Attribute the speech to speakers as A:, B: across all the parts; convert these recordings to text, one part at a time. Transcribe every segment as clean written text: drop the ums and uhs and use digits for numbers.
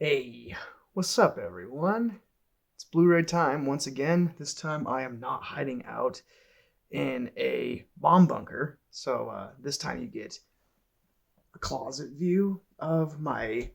A: Hey, what's up, everyone? It's Blu-ray time once again. This time I am not hiding out in a bomb bunker. So this time you get a closet view of my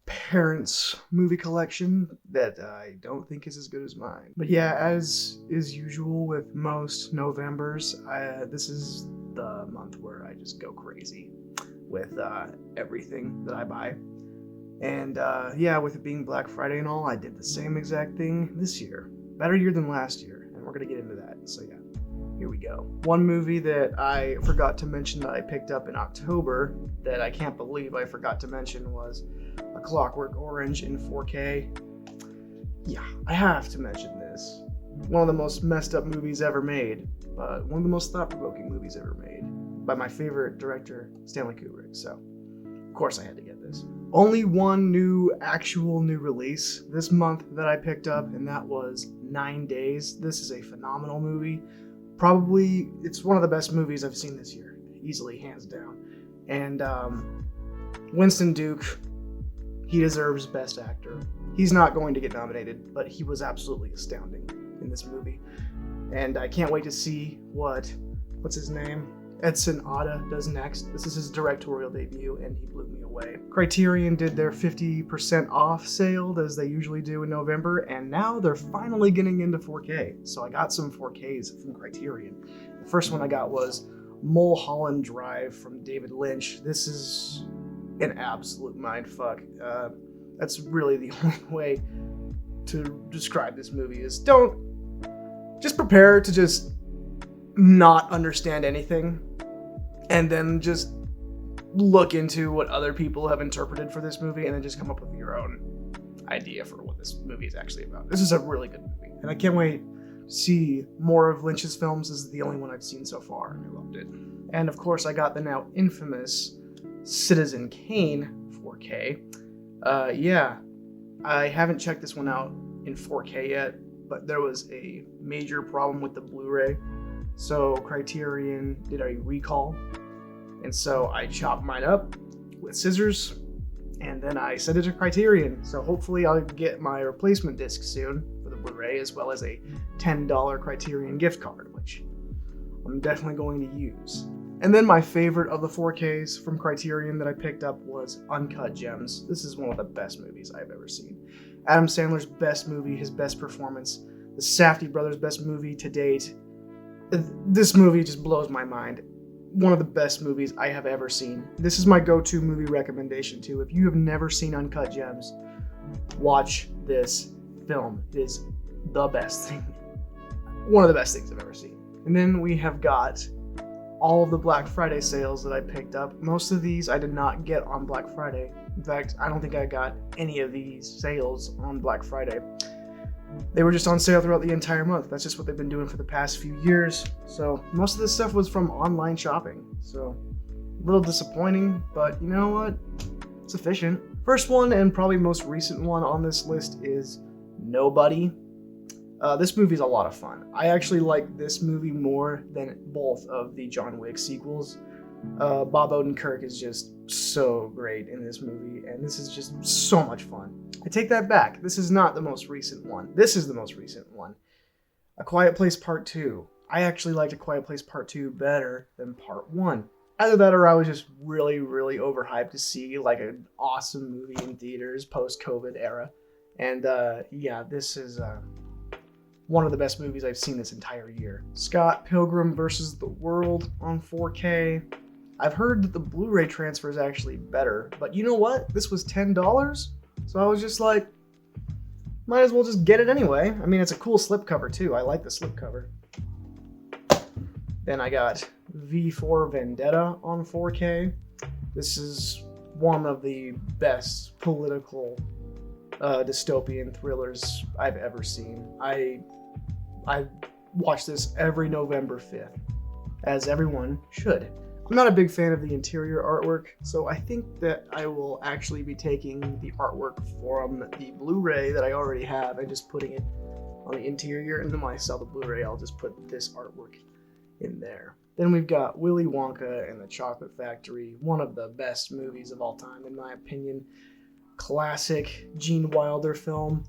A: parents' movie collection that I don't think is as good as mine. But yeah, as is usual with most Novembers, this is the month where I just go crazy with everything that I buy. And yeah, with it being Black Friday and all, I did the same exact thing this year. Better year than last year, and we're gonna get into that. So yeah, here we go. One movie that I forgot to mention that I picked up in October that I can't believe I forgot to mention was A Clockwork Orange in 4K. Yeah, I have to mention this. One of the most messed up movies ever made, but one of the most thought-provoking movies ever made by my favorite director, Stanley Kubrick. So, of course I had to get this. Only one actual new release this month that I picked up, and that was 9 Days. This is a phenomenal movie. Probably, it's one of the best movies I've seen this year. Easily, hands down. And Winston Duke, he deserves Best Actor. He's not going to get nominated, but he was absolutely astounding in this movie. And I can't wait to see what's his name? Edson Ada does next. This is his directorial debut, and he blew me away. Criterion did their 50% off sale, as they usually do in November, and now they're finally getting into 4K. So I got some 4Ks from Criterion. The first one I got was Mulholland Drive from David Lynch. This is an absolute mindfuck. That's really the only way to describe this movie is just prepare to just not understand anything and then just look into what other people have interpreted for this movie and then just come up with your own idea for what this movie is actually about. This is a really good movie, and I can't wait to see more of Lynch's films. This is the only one I've seen so far, and I loved it. And of course, I got the now infamous Citizen Kane 4K. Yeah, I haven't checked this one out in 4K yet, but there was a major problem with the Blu-ray. So Criterion did a recall, and so I chopped mine up with scissors, and then I sent it to Criterion. So hopefully I'll get my replacement disc soon for the Blu-ray, as well as a $10 Criterion gift card, which I'm definitely going to use. And then my favorite of the 4Ks from Criterion that I picked up was Uncut Gems. This is one of the best movies I've ever seen. Adam Sandler's best movie, his best performance, the Safdie brothers' best movie to date. This movie just blows my mind. One of the best movies I have ever seen. This is my go-to movie recommendation too. If you have never seen Uncut Gems, watch this film. It is the best thing. One of the best things I've ever seen. And then we have got all of the Black Friday sales that I picked up. Most of these I did not get on Black Friday. In fact, I don't think I got any of these sales on Black Friday. They were just on sale throughout the entire month. That's just what they've been doing for the past few years. So most of this stuff was from online shopping. So a little disappointing, but you know what? It's efficient. First one and probably most recent one on this list is Nobody. This movie's a lot of fun. I actually like this movie more than both of the John Wick sequels. Bob Odenkirk is just so great in this movie, and this is just so much fun. I take that back. This is not the most recent one. This is the most recent one. A Quiet Place Part 2. I actually liked A Quiet Place Part 2 better than Part 1. Either that or I was just really, really overhyped to see like an awesome movie in theaters post-COVID era. And yeah, this is one of the best movies I've seen this entire year. Scott Pilgrim vs. the World on 4K. I've heard that the Blu-ray transfer is actually better, but you know what? This was $10, so I was just like, might as well just get it anyway. I mean, it's a cool slipcover too. I like the slipcover. Then I got V4 Vendetta on 4K. This is one of the best political dystopian thrillers I've ever seen. I watch this every November 5th, as everyone should. I'm not a big fan of the interior artwork, so I think that I will actually be taking the artwork from the Blu-ray that I already have and just putting it on the interior, and then when I sell the Blu-ray, I'll just put this artwork in there. Then we've got Willy Wonka and the Chocolate Factory, one of the best movies of all time, in my opinion. classic Gene Wilder film.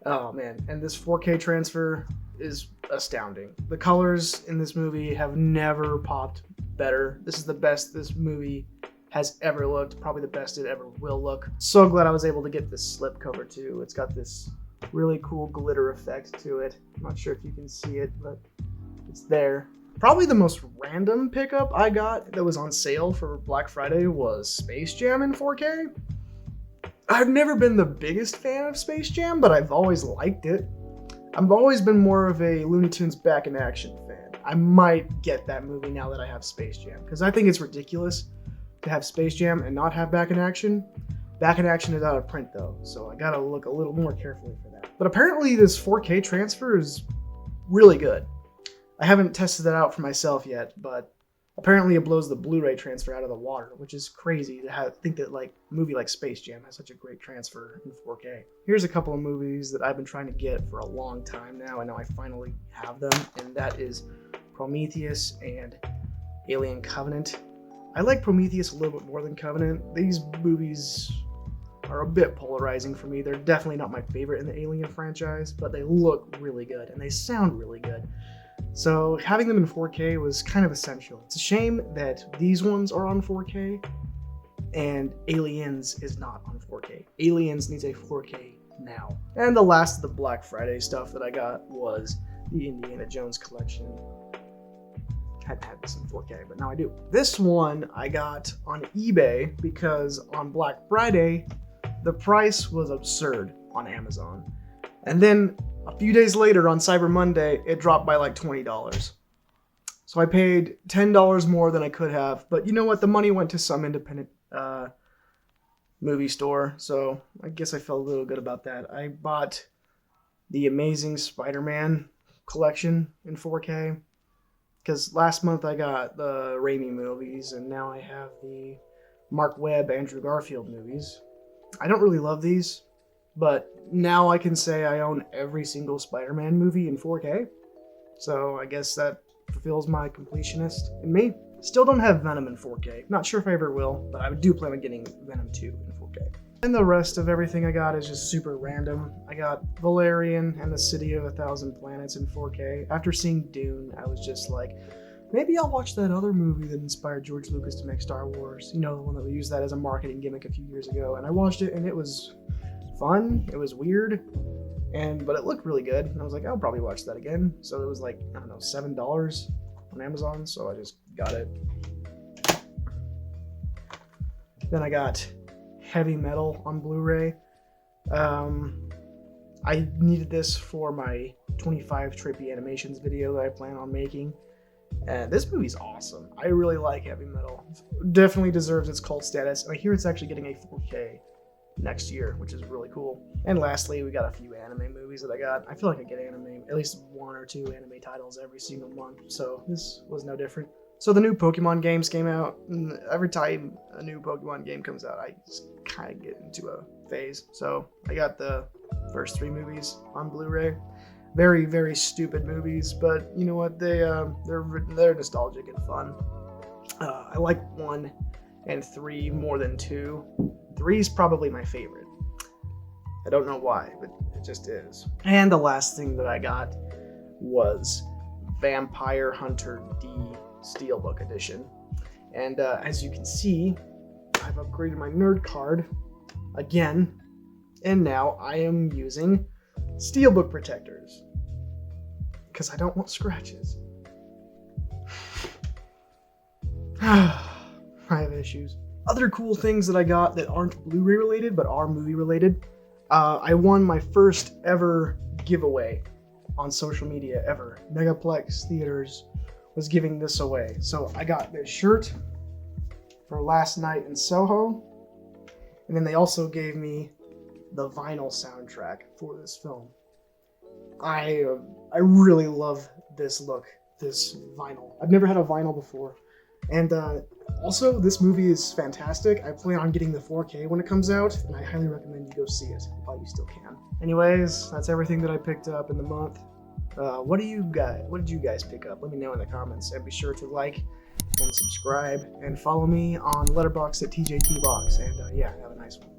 A: Oh man, and this 4K transfer is astounding. The colors in this movie have never popped better. This is the best this movie has ever looked, probably the best it ever will look. So glad I was able to get this slipcover too. It's got this really cool glitter effect to it. I'm not sure if you can see it, but it's there. Probably the most random pickup I got that was on sale for Black Friday was Space Jam in 4K. I've never been the biggest fan of Space Jam, but I've always liked it. I've always been more of a Looney Tunes Back in Action fan. I might get that movie now that I have Space Jam, because I think it's ridiculous to have Space Jam and not have Back in Action. Back in Action is out of print though, so I gotta look a little more carefully for that. But apparently this 4K transfer is really good. I haven't tested that out for myself yet, but apparently it blows the Blu-ray transfer out of the water, which is crazy to think that like a movie like Space Jam has such a great transfer in 4K. Here's a couple of movies that I've been trying to get for a long time now, and now I finally have them, and that is Prometheus and Alien Covenant. I like Prometheus a little bit more than Covenant. These movies are a bit polarizing for me. They're definitely not my favorite in the Alien franchise, but they look really good and they sound really good. So having them in 4K was kind of essential. It's a shame that these ones are on 4K and Aliens is not on 4K. Aliens needs a 4K now. And the last of the Black Friday stuff that I got was the Indiana Jones collection. Hadn't had this in 4K, but now I do. This one I got on eBay because on Black Friday, the price was absurd on Amazon. And then a few days later on Cyber Monday, it dropped by like $20. So I paid $10 more than I could have, but you know what? The money went to some independent movie store, so I guess I felt a little good about that. I bought the Amazing Spider-Man collection in 4K. Because last month I got the Raimi movies, and now I have the Mark Webb, Andrew Garfield movies. I don't really love these, but now I can say I own every single Spider-Man movie in 4K. So I guess that fulfills my completionist in me. Still don't have Venom in 4K. Not sure if I ever will, but I do plan on getting Venom 2 in 4K. And the rest of everything I got is just super random. I got Valerian and the City of a Thousand Planets in 4K. After seeing Dune, I was just like, maybe I'll watch that other movie that inspired George Lucas to make Star Wars. You know, the one that we used that as a marketing gimmick a few years ago. And I watched it and it was fun. It was weird. But it looked really good. And I was like, I'll probably watch that again. So it was like, I don't know, $7 on Amazon. So I just got it. Then I got Heavy Metal on Blu-ray. I needed this for my 25 trippy animations video that I plan on making. And this movie's awesome. I really like Heavy Metal. Definitely deserves its cult status. And I hear it's actually getting a 4K next year, which is really cool. And lastly, we got a few anime movies that I got. I feel like I get anime, at least 1 or 2 anime titles every single month. So this was no different. So the new Pokemon games came out, and every time a new Pokemon game comes out, I just kind of get into a phase. So I got the first 3 movies on Blu-ray. Very, very stupid movies, but you know what? They're nostalgic and fun. I like 1 and 3 more than 2. 3 is probably my favorite. I don't know why, but it just is. And the last thing that I got was Vampire Hunter D Steelbook Edition. And as you can see, I've upgraded my nerd card again, and now I am using Steelbook protectors because I don't want scratches. I have issues. Other cool things that I got that aren't Blu-ray related but are movie related. I won my first ever giveaway on social media ever. Megaplex Theaters was giving this away. So I got this shirt for Last Night in Soho, and then they also gave me the vinyl soundtrack for this film. I really love this look, this vinyl. I've never had a vinyl before. And also, this movie is fantastic. I plan on getting the 4K when it comes out, and I highly recommend you go see it while you still can. Anyways, that's everything that I picked up in the month. What did you guys pick up? Let me know in the comments, and be sure to like and subscribe and follow me on Letterboxd at TJTBox. And yeah, have a nice one.